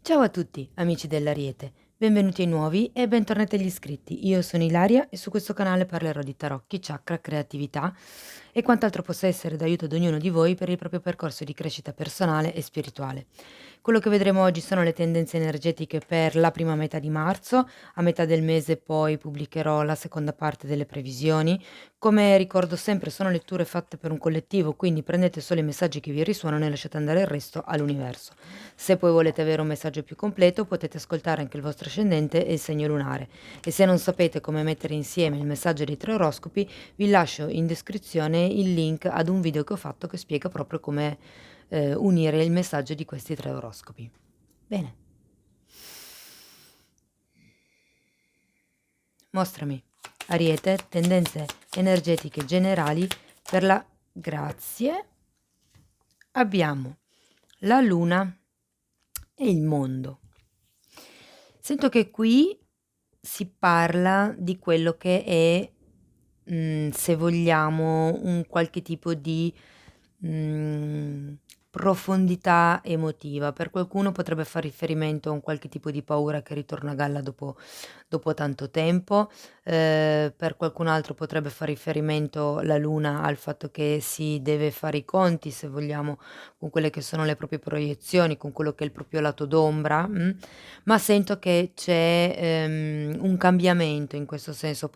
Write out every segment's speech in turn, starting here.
Ciao a tutti, amici dell'Ariete, benvenuti ai nuovi e bentornati agli iscritti. Io sono Ilaria e su questo canale parlerò di tarocchi, chakra, creatività e quant'altro possa essere d'aiuto ad ognuno di voi per il proprio percorso di crescita personale e spirituale. Quello che vedremo oggi sono le tendenze energetiche per la prima metà di marzo, a metà del mese poi pubblicherò la seconda parte delle previsioni. Come ricordo sempre sono letture fatte per un collettivo, quindi prendete solo i messaggi che vi risuonano e lasciate andare il resto all'universo. Se poi volete avere un messaggio più completo, potete ascoltare anche il vostro ascendente e il segno lunare. E se non sapete come mettere insieme il messaggio dei 3 oroscopi, vi lascio in descrizione il link ad un video che ho fatto che spiega proprio come unire il messaggio di questi 3 oroscopi. Bene, mostrami, Ariete, tendenze energetiche generali per la grazie. Abbiamo la luna e il mondo. Sento che qui si parla di quello che è, se vogliamo, un qualche tipo di, mhmm, profondità emotiva. Per qualcuno potrebbe far riferimento a un qualche tipo di paura che ritorna a galla dopo tanto tempo, per qualcun altro potrebbe far riferimento la luna al fatto che si deve fare i conti, se vogliamo, con quelle che sono le proprie proiezioni, con quello che è il proprio lato d'ombra, ma sento che c'è, un cambiamento in questo senso.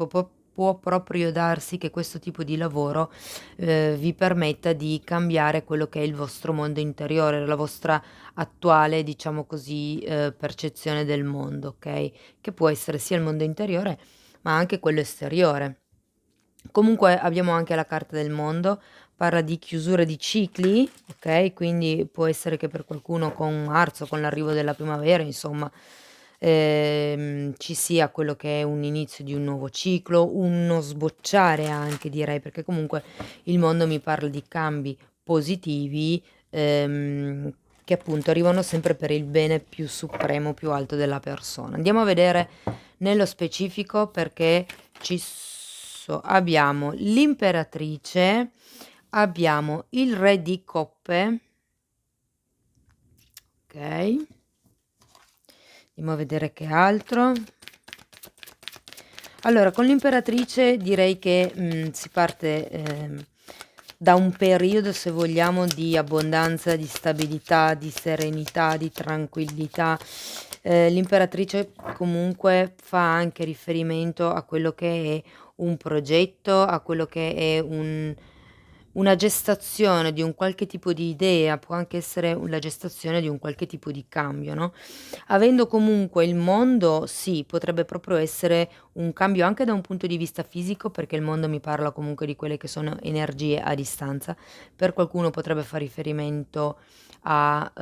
Può proprio darsi che questo tipo di lavoro, vi permetta di cambiare quello che è il vostro mondo interiore, la vostra attuale, diciamo così, percezione del mondo, okay, che può essere sia il mondo interiore, ma anche quello esteriore. Comunque abbiamo anche la carta del mondo, parla di chiusura di cicli, okay, quindi può essere che per qualcuno con marzo, con l'arrivo della primavera, insomma, ci sia quello che è un inizio di un nuovo ciclo, uno sbocciare anche direi, perché comunque il mondo mi parla di cambi positivi, che appunto arrivano sempre per il bene più supremo, più alto della persona. Andiamo a vedere nello specifico perché abbiamo l'imperatrice, abbiamo il re di coppe, ok, andiamo a vedere che altro. Allora, con l'imperatrice direi che si parte da un periodo, se vogliamo, di abbondanza, di stabilità, di serenità, di tranquillità. L'imperatrice comunque fa anche riferimento a quello che è un progetto, a quello che è una gestazione di un qualche tipo di idea, può anche essere la gestazione di un qualche tipo di cambio, no? Avendo comunque il mondo, sì, potrebbe proprio essere un cambio anche da un punto di vista fisico, perché il mondo mi parla comunque di quelle che sono energie a distanza. Per qualcuno potrebbe far riferimento a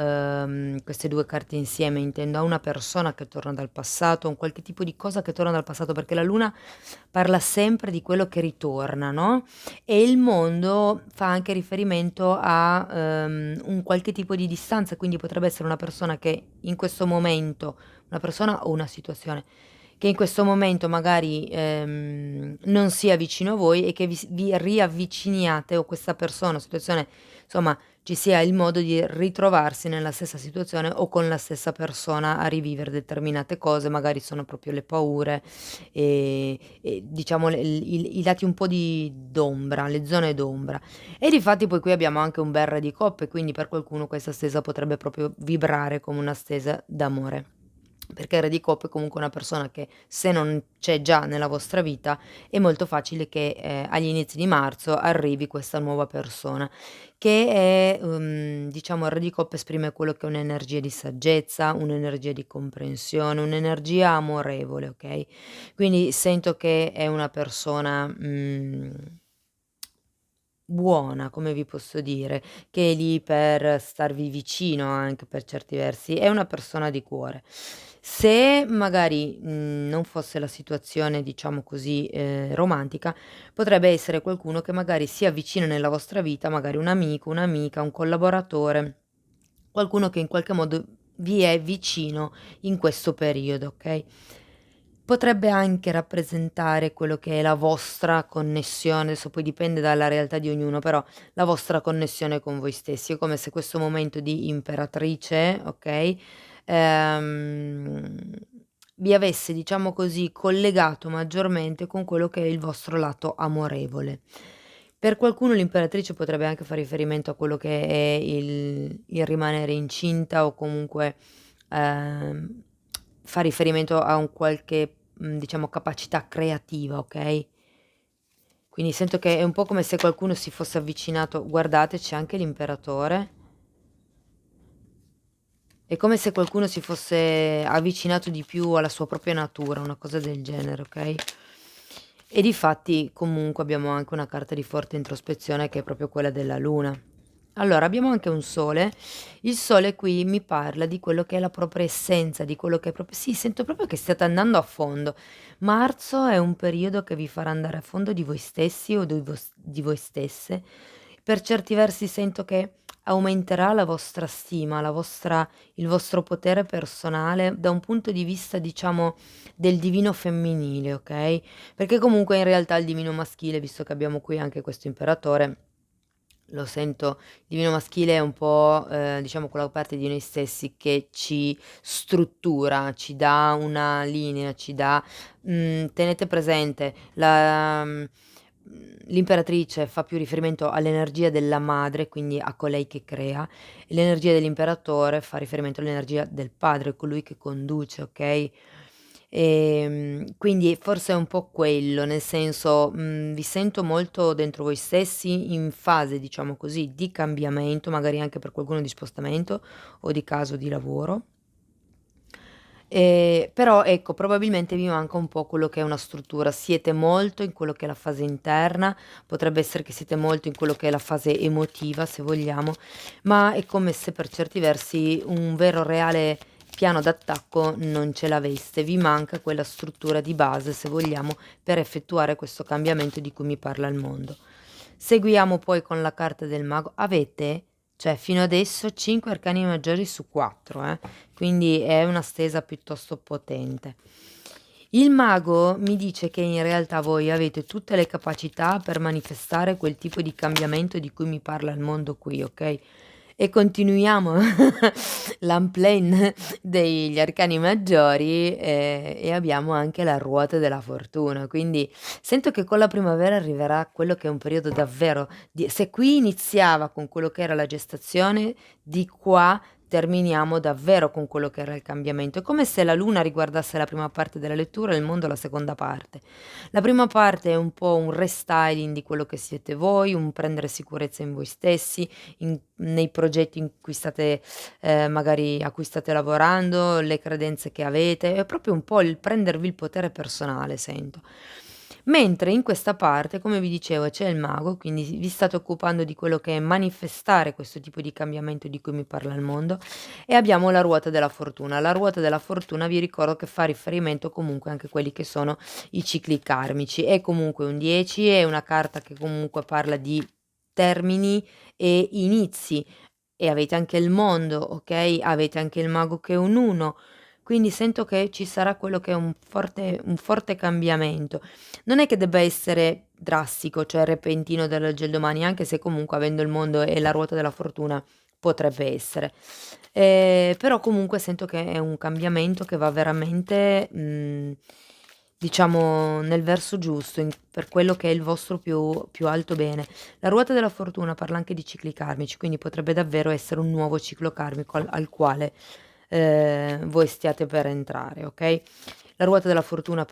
queste 2 carte insieme, intendo a una persona che torna dal passato, un qualche tipo di cosa che torna dal passato, perché la luna parla sempre di quello che ritorna, no, e il mondo fa anche riferimento a, un qualche tipo di distanza, quindi potrebbe essere una persona che in questo momento una persona o una situazione, che in questo momento magari, non sia vicino a voi e che vi riavviciniate o questa persona o situazione, insomma, ci sia il modo di ritrovarsi nella stessa situazione o con la stessa persona a rivivere determinate cose, magari sono proprio le paure, e diciamo le i lati un po' di d'ombra, le zone d'ombra. E difatti poi qui abbiamo anche un bel re di coppe, quindi per qualcuno questa stesa potrebbe proprio vibrare come una stesa d'amore. Perché il re di coppe è comunque una persona che se non c'è già nella vostra vita, è molto facile che, agli inizi di marzo arrivi questa nuova persona, che è, diciamo il re di coppe esprime quello che è un'energia di saggezza, un'energia di comprensione, un'energia amorevole, okay, quindi sento che è una persona, buona, come vi posso dire, che è lì per starvi vicino anche per certi versi, è una persona di cuore. Se magari, non fosse la situazione, diciamo così, romantica, potrebbe essere qualcuno che magari si avvicina nella vostra vita, magari un amico, un'amica, un collaboratore, qualcuno che in qualche modo vi è vicino in questo periodo, okay? Potrebbe anche rappresentare quello che è la vostra connessione, adesso poi dipende dalla realtà di ognuno, però la vostra connessione con voi stessi. È come se questo momento di imperatrice, okay, ehm, vi avesse, diciamo così, collegato maggiormente con quello che è il vostro lato amorevole. Per qualcuno l'imperatrice potrebbe anche far riferimento a quello che è il rimanere incinta o comunque, ehm, fa riferimento a un qualche, diciamo capacità creativa, okay? Quindi sento che è un po' come se qualcuno si fosse avvicinato, guardate c'è anche l'imperatore, è come se qualcuno si fosse avvicinato di più alla sua propria natura, una cosa del genere, okay? E difatti comunque abbiamo anche una carta di forte introspezione che è proprio quella della luna. Allora abbiamo anche un sole, il sole qui mi parla di quello che è la propria essenza, di quello che è sì, sento proprio che stiate andando a fondo. Marzo è un periodo che vi farà andare a fondo di voi stessi o di voi stesse. Per certi versi sento che aumenterà la vostra stima, il vostro potere personale da un punto di vista, diciamo, del divino femminile, okay? Perché comunque in realtà il divino maschile, visto che abbiamo qui anche questo imperatore, lo sento, il divino maschile è un po', diciamo quella parte di noi stessi che ci struttura, ci dà una linea, ci dà tenete presente l'imperatrice fa più riferimento all'energia della madre, quindi a colei che crea, e l'energia dell'imperatore fa riferimento all'energia del padre, colui che conduce, okay? Quindi forse è un po' quello, nel senso, vi sento molto dentro voi stessi in fase, diciamo così, di cambiamento, magari anche per qualcuno di spostamento o di caso di lavoro. Però ecco, probabilmente vi manca un po' quello che è una struttura. Siete molto in quello che è la fase interna, potrebbe essere che siete molto in quello che è la fase emotiva, se vogliamo, ma è come se per certi versi un vero reale piano d'attacco non ce l'aveste. Vi manca quella struttura di base, se vogliamo, per effettuare questo cambiamento di cui mi parla il mondo. Seguiamo poi con la carta del mago. Avete, cioè fino adesso 5 arcani maggiori su 4, quindi è una stesa piuttosto potente. Il mago mi dice che in realtà voi avete tutte le capacità per manifestare quel tipo di cambiamento di cui mi parla il mondo qui, ok? E continuiamo l'unplane degli arcani maggiori, e abbiamo anche la ruota della fortuna, quindi sento che con la primavera arriverà quello che è un periodo davvero se qui iniziava con quello che era la gestazione, di qua terminiamo davvero con quello che era il cambiamento. È come se la luna riguardasse la prima parte della lettura e il mondo la seconda parte. La prima parte è un po' un restyling di quello che siete voi, un prendere sicurezza in voi stessi, nei progetti in cui state magari a cui state lavorando, le credenze che avete, è proprio un po' il prendervi il potere personale, sento. Mentre in questa parte, come vi dicevo, c'è il mago, quindi vi state occupando di quello che è manifestare questo tipo di cambiamento di cui mi parla il mondo, e abbiamo la ruota della fortuna. La ruota della fortuna vi ricordo che fa riferimento comunque anche a quelli che sono i cicli karmici. È comunque un 10, è una carta che comunque parla di termini e inizi, e avete anche il mondo, okay, avete anche il mago che è un 1, quindi sento che ci sarà quello che è un forte cambiamento. Non è che debba essere drastico, cioè repentino dall'oggi al domani, anche se comunque avendo il mondo e la ruota della fortuna potrebbe essere. Però comunque sento che è un cambiamento che va veramente, diciamo nel verso giusto, per quello che è il vostro più alto bene. La ruota della fortuna parla anche di cicli karmici, quindi potrebbe davvero essere un nuovo ciclo karmico al quale, voi stiate per entrare, okay? La ruota della fortuna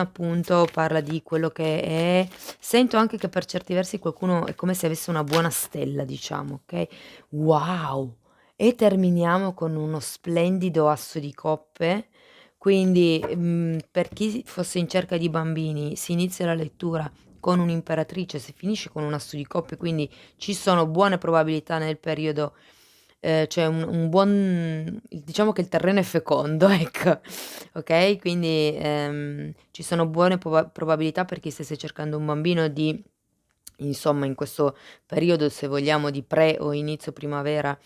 appunto, parla di quello che è sento anche che per certi versi qualcuno è come se avesse una buona stella, diciamo, okay? Wow! E terminiamo con uno splendido asso di coppe, quindi, per chi fosse in cerca di bambini, si inizia la lettura con un'imperatrice, si finisce con un asso di coppe, quindi ci sono buone probabilità nel periodo, cioè un buon diciamo che il terreno è fecondo, ecco, okay, quindi, ci sono buone probabilità per chi stesse cercando un bambino di insomma, in questo periodo, se vogliamo, di pre o inizio primavera,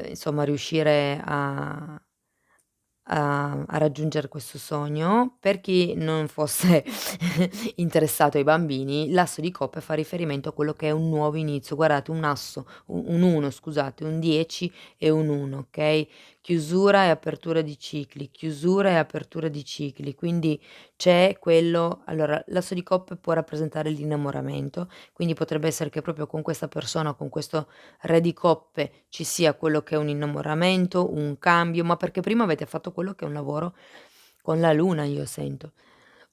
insomma riuscire a raggiungere questo sogno. Per chi non fosse interessato ai bambini, l'asso di coppe fa riferimento a quello che è un nuovo inizio. Guardate, un asso, u un 1 scusate, un 10 e un 1, okay, chiusura e apertura di cicli, chiusura e apertura di cicli. Quindi c'è quello, allora l'asso di coppe può rappresentare l'innamoramento, quindi potrebbe essere che proprio con questa persona, con questo re di coppe, ci sia quello che è un innamoramento, un cambio, ma perché prima avete fatto quello che è un lavoro con la luna, io sento.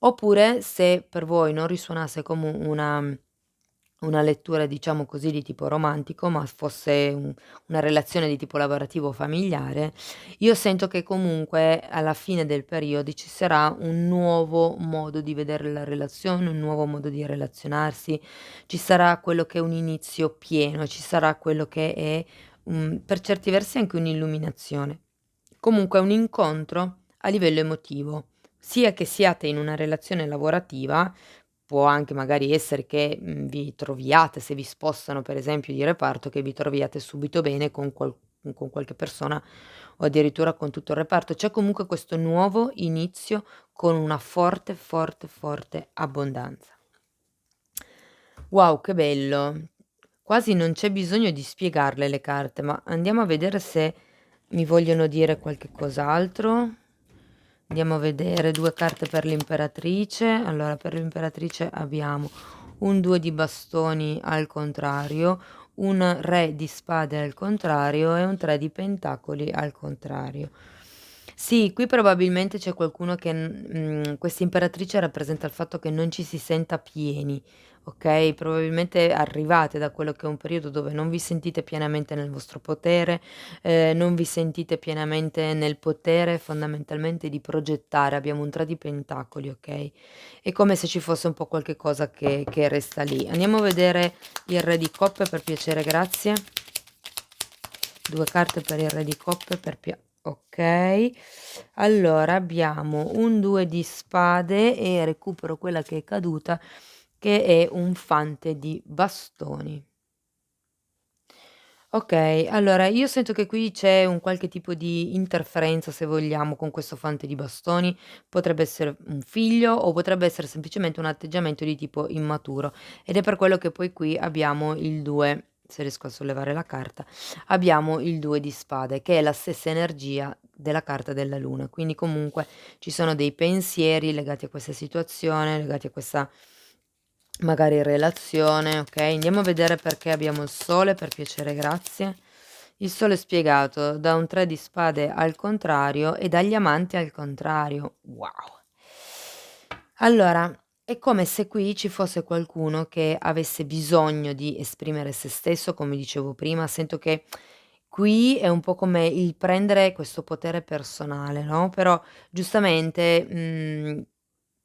Oppure se per voi non risuonasse come una lettura, diciamo così, di tipo romantico, ma fosse una relazione di tipo lavorativo o familiare, io sento che comunque alla fine del periodo ci sarà un nuovo modo di vedere la relazione, un nuovo modo di relazionarsi, ci sarà quello che è un inizio pieno, ci sarà quello che è, per certi versi anche un'illuminazione. Comunque è un incontro a livello emotivo, sia che siate in una relazione lavorativa, può anche magari essere che, vi troviate, se vi spostano per esempio di reparto, che vi troviate subito bene con qualche persona o addirittura con tutto il reparto. C'è comunque questo nuovo inizio con una forte, forte, forte abbondanza. Wow, che bello! Quasi non c'è bisogno di spiegarle le carte, ma andiamo a vedere se mi vogliono dire qualche cos'altro. Andiamo a vedere 2 carte per l'imperatrice. Allora, per l'imperatrice abbiamo un 2 di bastoni al contrario, un re di spade al contrario e un 3 di pentacoli al contrario. Sì, qui probabilmente c'è qualcuno che questa imperatrice rappresenta il fatto che non ci si senta pieni, okay, probabilmente arrivate da quello che è un periodo dove non vi sentite pienamente nel vostro potere, non vi sentite pienamente nel potere fondamentalmente di progettare. Abbiamo un 3 di pentacoli, okay, è come se ci fosse un po' qualche cosa che resta lì. Andiamo a vedere il re di coppe per piacere, grazie. 2 carte per il re di coppe per pia okay. Allora abbiamo un 2 di spade e recupero quella che è caduta, che è un fante di bastoni. Okay, allora io sento che qui c'è un qualche tipo di interferenza, se vogliamo, con questo fante di bastoni. Potrebbe essere un figlio o potrebbe essere semplicemente un atteggiamento di tipo immaturo, ed è per quello che poi qui abbiamo il 2, se riesco a sollevare la carta, abbiamo il 2 di spade, che è la stessa energia della carta della luna. Quindi comunque ci sono dei pensieri legati a questa situazione, legati a questa magari relazione, okay, andiamo a vedere perché abbiamo il sole, per piacere, grazie. Il sole spiegato da un 3 di spade al contrario e dagli amanti al contrario. Wow! Allora, è come se qui ci fosse qualcuno che avesse bisogno di esprimere se stesso, come dicevo prima, sento che qui è un po' come il prendere questo potere personale, no, però giustamente,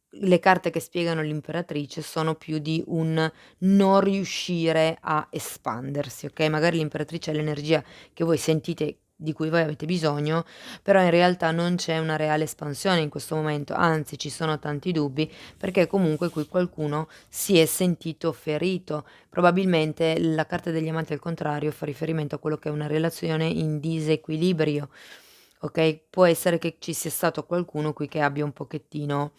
le carte che spiegano l'imperatrice sono più di un non riuscire a espandersi, okay, magari l'imperatrice è l'energia che voi sentite di cui voi avete bisogno, però in realtà non c'è una reale espansione in questo momento, anzi ci sono tanti dubbi, perché comunque qui qualcuno si è sentito ferito. Probabilmente la carta degli amanti al contrario fa riferimento a quello che è una relazione in disequilibrio, okay, può essere che ci sia stato qualcuno qui che abbia un pochettino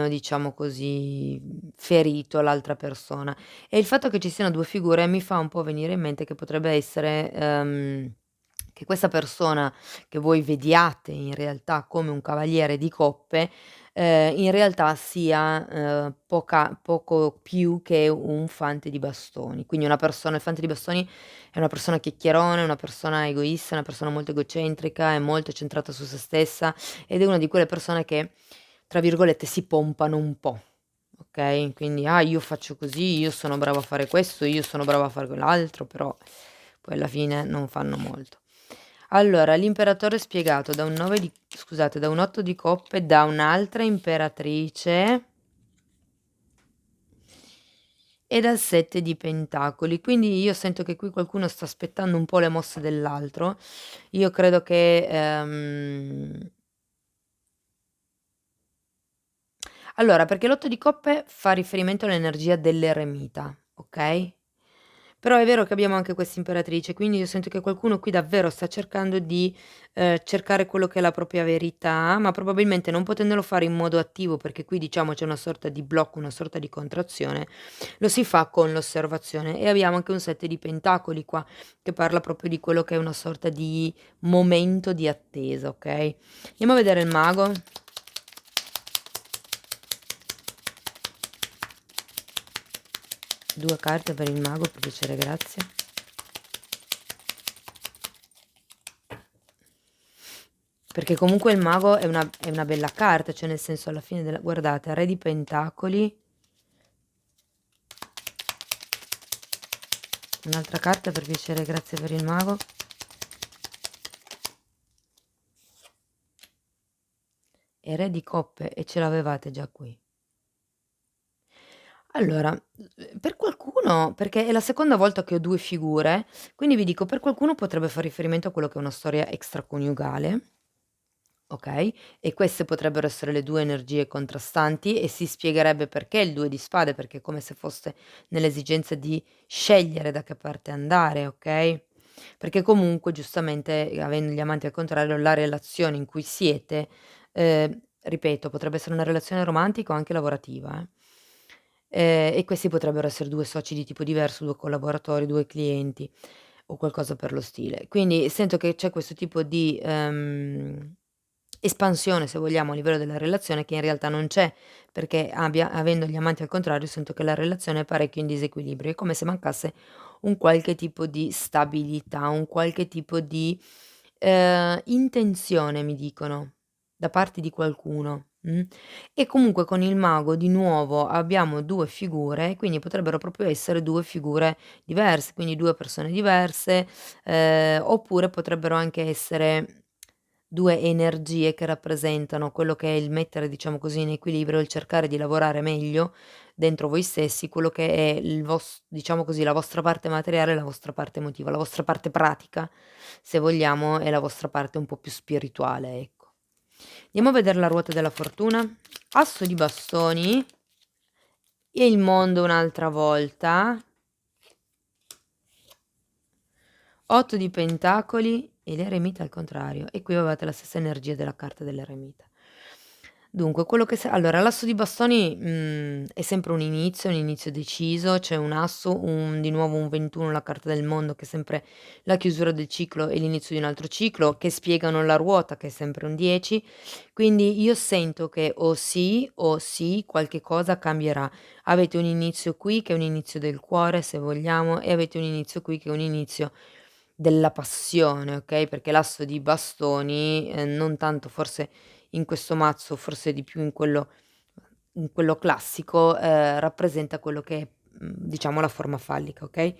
diciamo così, ferito l'altra persona. E il fatto che ci siano 2 figure mi fa un po' venire in mente che potrebbe essere, che questa persona che voi vediate in realtà come un cavaliere di coppe, in realtà sia, poco più che un fante di bastoni. Quindi una persona, il fante di bastoni è una persona chiacchierona, una persona egoista, una persona molto egocentrica, è molto centrata su se stessa ed è una di quelle persone che, tra virgolette, "si pompano un po'", okay, quindi: "Ah, io faccio così, io sono bravo a fare questo, io sono bravo a fare quell'altro", però poi alla fine non fanno molto. Allora, l'imperatore spiegato da un 9 di scusate, da un 8 di coppe, da un'altra imperatrice e dal 7 di pentacoli. Quindi io sento che qui qualcuno sta aspettando un po' le mosse dell'altro. Io credo che, allora, perché l'8 di coppe fa riferimento all'energia dell'eremita, okay? Però è vero che abbiamo anche questa imperatrice, quindi io sento che qualcuno qui davvero sta cercando di, cercare quello che è la propria verità, ma probabilmente non potendolo fare in modo attivo, perché qui diciamo c'è una sorta di blocco, una sorta di contrazione, lo si fa con l'osservazione. E abbiamo anche un 7 di pentacoli qua, che parla proprio di quello che è una sorta di momento di attesa, okay? Andiamo a vedere il mago. 2 carte per il mago, per piacere, grazie. Perché comunque il mago è una bella carta, cioè nel senso alla fine della guardate, Re di Pentacoli, un'altra carta per piacere, grazie per il mago. E Re di Coppe, e ce l'avevate già qui. Allora, per qualcuno perché è la seconda volta che ho 2 figure, quindi vi dico, per qualcuno potrebbe far riferimento a quello che è una storia extraconiugale. Okay, e queste potrebbero essere le 2 energie contrastanti e si spiegherebbe perché il 2 di spade, perché è come se foste nell'esigenza di scegliere da che parte andare, okay, perché comunque giustamente, avendo gli amanti al contrario, la relazione in cui siete, ripeto, potrebbe essere una relazione romantica o anche lavorativa, e questi potrebbero essere 2 soci di tipo diverso, 2 collaboratori, 2 clienti o qualcosa per lo stile. Quindi sento che c'è questo tipo di, espansione, se vogliamo, a livello della relazione che in realtà non c'è, perché avendo gli amanti al contrario sento che la relazione è parecchio in disequilibrio. È come se mancasse un qualche tipo di stabilità, un qualche tipo di, intenzione mi dicono, da parte di qualcuno, e comunque con il mago di nuovo abbiamo 2 figure, quindi potrebbero proprio essere 2 figure diverse, quindi 2 persone diverse, oppure potrebbero anche essere 2 energie che rappresentano quello che è il mettere, diciamo così, in equilibrio, il cercare di lavorare meglio dentro voi stessi, quello che è il diciamo così, la vostra parte materiale, la vostra parte emotiva, la vostra parte pratica, se vogliamo, e la vostra parte un po' più spirituale, ecco. Andiamo a vedere la ruota della fortuna. Asso di bastoni e il mondo un'altra volta. 8 di pentacoli e l'eremita al contrario. E qui avevate la stessa energia della carta dell'eremita. Dunque, quello che allora l'asso di bastoni, è sempre un inizio deciso, c'è un asso, di nuovo un 21, la carta del mondo, che è sempre la chiusura del ciclo e l'inizio di un altro ciclo, che spiegano la ruota, che è sempre un 10. Quindi io sento che o sì, qualche cosa cambierà. Avete un inizio qui, che è un inizio del cuore, se vogliamo, e avete un inizio qui, che è un inizio della passione, okay, perché l'asso di bastoni, non tanto forse in questo mazzo, forse di più in quello classico, rappresenta quello che è, diciamo la forma fallica, okay,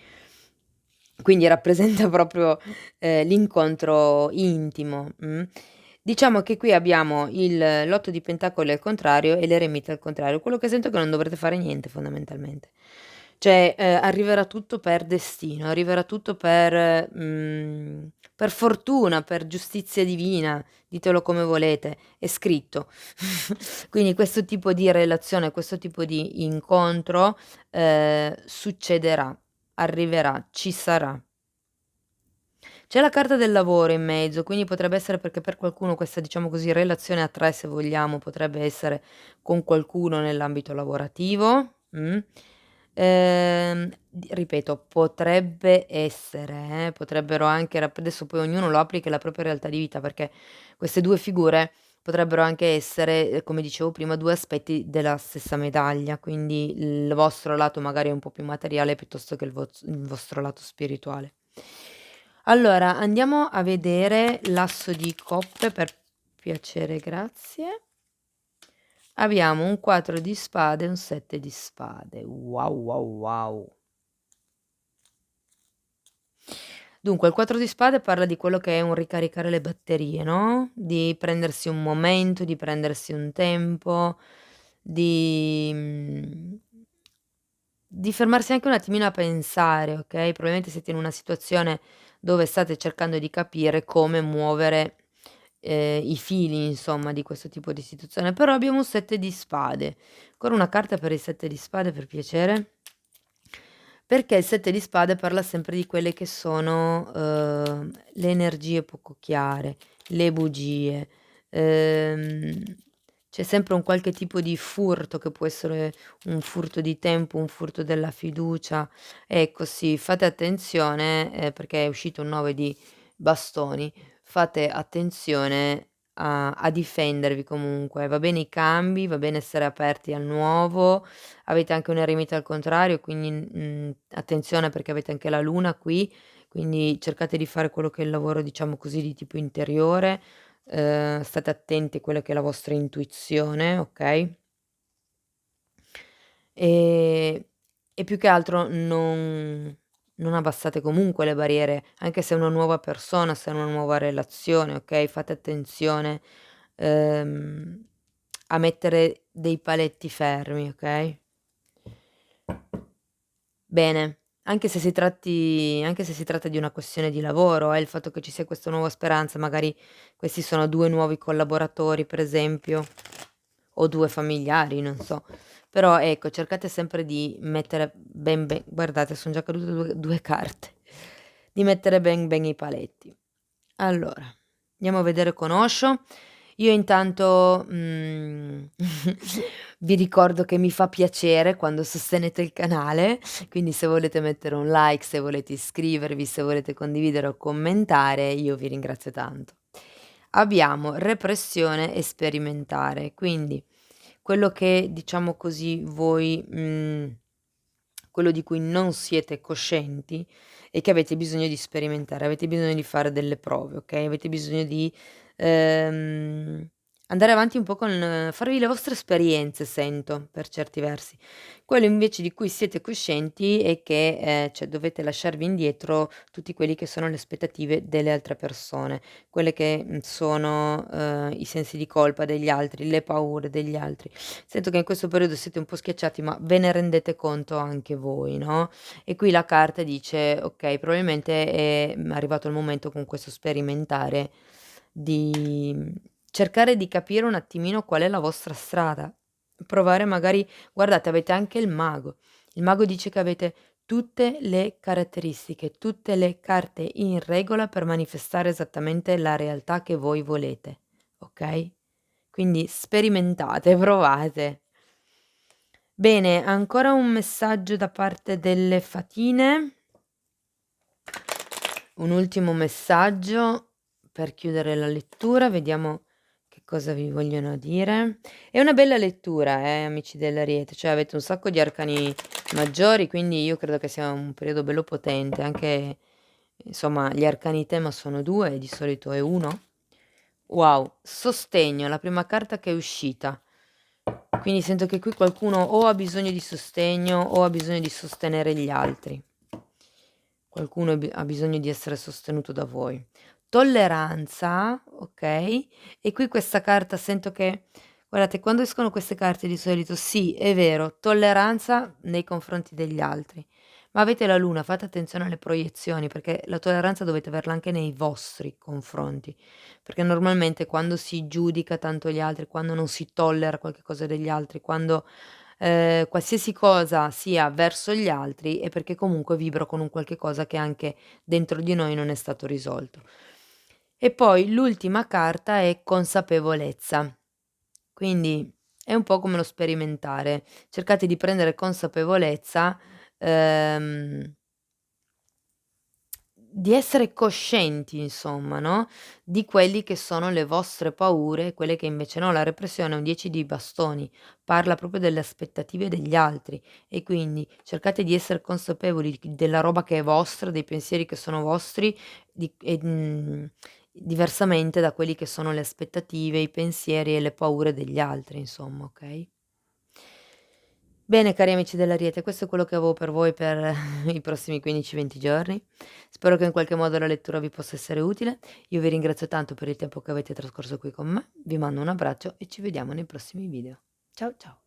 quindi rappresenta proprio, l'incontro intimo, Diciamo che qui abbiamo l'8 di pentacoli al contrario e l'eremita al contrario. Quello che sento è che non dovrete fare niente fondamentalmente. Cioè, arriverà tutto per destino, arriverà tutto per fortuna, per giustizia divina, ditelo come volete, è scritto. Quindi questo tipo di relazione, questo tipo di incontro, succederà, arriverà, ci sarà. C'è la carta del lavoro in mezzo, quindi potrebbe essere perché per qualcuno questa, diciamo così, relazione a 3 se vogliamo, potrebbe essere con qualcuno nell'ambito lavorativo, ripeto, potrebbe essere, potrebbero anche adesso poi ognuno lo applica alla propria realtà di vita, perché queste 2 figure potrebbero anche essere, come dicevo prima, 2 aspetti della stessa medaglia, quindi il vostro lato magari è un po' più materiale piuttosto che il vostro lato spirituale. Allora, andiamo a vedere l'asso di coppe per piacere, grazie. Abbiamo un 4 di spade e un 7 di spade. Wow, wow, wow. Dunque, il 4 di spade parla di quello che è un ricaricare le batterie, no, di prendersi un momento, di prendersi un tempo, di di fermarsi anche un attimino a pensare, okay, probabilmente siete in una situazione dove state cercando di capire come muovere, i fili insomma di questo tipo di situazione, però abbiamo un 7 di spade. Ancora una carta per il 7 di spade per piacere. Perché il 7 di spade parla sempre di quelle che sono, le energie poco chiare, le bugie, ehm, c'è sempre un qualche tipo di furto che può essere un furto di tempo, un furto della fiducia. Ecco sì, fate attenzione, perché è uscito un 9 di bastoni, fate attenzione a difendervi comunque. Va bene i cambi, va bene essere aperti al nuovo, avete anche un eremita al contrario, quindi, attenzione perché avete anche la luna qui, quindi cercate di fare quello che è il lavoro, diciamo così, di tipo interiore, state attenti a quella che è la vostra intuizione, okay? Ehm, e più che altro non abbassate comunque le barriere, anche se è una nuova persona, se è una nuova relazione, okay, fate attenzione, ehm, a mettere dei paletti fermi, okay? Bene, anche se si tratta di una questione di lavoro, il fatto che ci sia questa nuova speranza, magari questi sono 2 nuovi collaboratori per esempio, o 2 familiari, non so. Però ecco, cercate sempre di mettere guardate son già cadute 2 carte, di mettere ben i paletti. Allora, andiamo a vedere con Osho. Io intanto, vi ricordo che mi fa piacere quando sostenete il canale, quindi se volete mettere un like, se volete iscrivervi, se volete condividere o commentare, io vi ringrazio tanto. Abbiamo repressione e sperimentare, quindi quello che, diciamo così, voi quello di cui non siete coscienti e che avete bisogno di sperimentare, avete bisogno di fare delle prove, okay, avete bisogno di, ehm, andare avanti un po' con farvi le vostre esperienze sento, per certi versi. Quello invece di cui siete coscienti è che, cioè dovete lasciarvi indietro tutti quelli che sono le aspettative delle altre persone, quelle che, sono, i sensi di colpa degli altri, le paure degli altri. Sento che in questo periodo siete un po' schiacciati, ma ve ne rendete conto anche voi, no, e qui la carta dice: "Okay, probabilmente è, arrivato il momento con questo sperimentare di, cercare di capire un attimino qual è la vostra strada, provare magari guardate avete anche il mago. Il mago dice che avete tutte le caratteristiche, tutte le carte in regola per manifestare esattamente la realtà che voi volete, okay? Quindi sperimentate, provate. Bene, ancora un messaggio da parte delle fatine. Un ultimo messaggio per chiudere la lettura, vediamo che cosa vi vogliono dire. È una bella lettura, amici dell'Ariete, cioè avete un sacco di arcani maggiori, quindi io credo che sia un periodo bello potente, anche insomma gli arcani tema sono 2 e di solito è 1. Wow, sostegno, la prima carta che è uscita. Quindi sento che qui qualcuno o ha bisogno di sostegno o ha bisogno di sostenere gli altri. Qualcuno ha bisogno di essere sostenuto da voi. Tolleranza, okay, e qui questa carta sento che guardate quando escono queste carte di solito sì, è vero, tolleranza nei confronti degli altri, ma avete la luna, fate attenzione alle proiezioni, perché la tolleranza dovete averla anche nei vostri confronti, perché normalmente quando si giudica tanto gli altri, quando non si tollera qualche cosa degli altri, quando qualsiasi cosa sia verso gli altri è perché comunque vibro con un qualche cosa che anche dentro di noi non è stato risolto. E poi l'ultima carta è consapevolezza, quindi è un po' come lo sperimentare. Cercate di prendere consapevolezza, ehm di essere coscienti insomma, no, di quelli che sono le vostre paure e quelle che invece no. La repressione è un 10 di bastoni, parla proprio delle aspettative degli altri e quindi cercate di essere consapevoli della roba che è vostra, dei pensieri che sono vostri, diversamente da quelli che sono le aspettative, i pensieri e le paure degli altri insomma, okay? Bene cari amici dell'Ariete, questo è quello che avevo per voi per i prossimi 15, 20 giorni. Spero che in qualche modo la lettura vi possa essere utile. Io vi ringrazio tanto per il tempo che avete trascorso qui con me, vi mando un abbraccio e ci vediamo nei prossimi video. Ciao ciao.